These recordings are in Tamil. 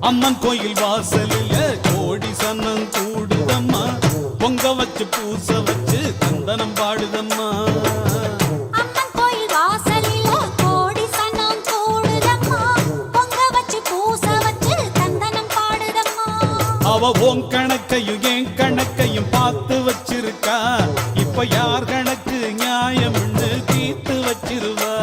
அம்மன் கோயில் வாசலில கோடி சன்னம் கூடுதம்மா, பொங்க வச்சு பூச வச்சு தந்தனம் பாடுதம்மா. அம்மன் கோயில் வாசலில கோடி சன்னம் கூடுதம்மா, பொங்க வச்சு பூச வச்சு தந்தனம் பாடுதம்மா. அவ உன் கணக்கையும் என் கணக்கையும் பார்த்து வச்சிருக்கா, இப்ப யார் கணக்கு நியாயம்னு தீர்த்து வச்சிருவா.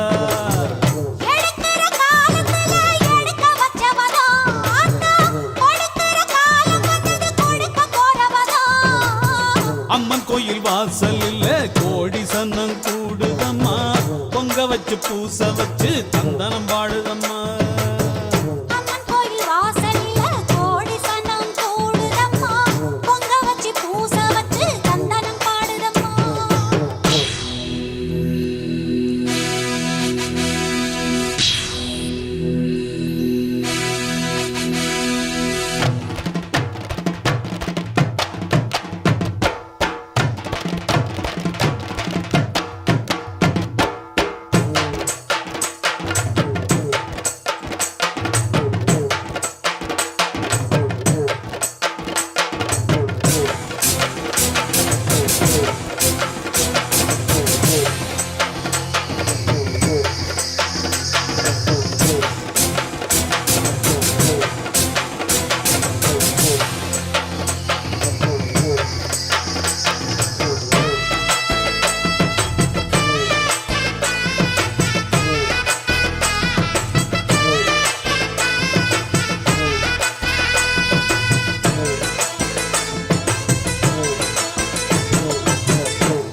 அம்மன் கோயில் வாசலில் கோடி சன்னம் கூடுதம்மா, பொங்க வச்சு பூச வச்சு தந்தனம் பாடுதம்மா. அம்மன் கோயில் வாசலில கோடி சன்னம் கூடுதம்மா, பொங்க வச்சு பூச வச்சு தந்தனம் பாடுதம்மா.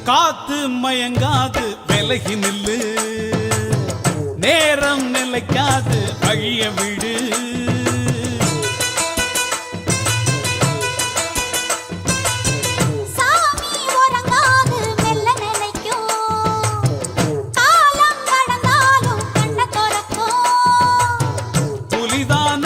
காத்து மயங்காது விலகி நில்லு, நேரம் நிலைக்காது அழிய விடு. சாமி உறங்காது மெல்ல நினைக்கும், காலம் கடந்தாலும் கண்ண திறக்கும். புலிதான்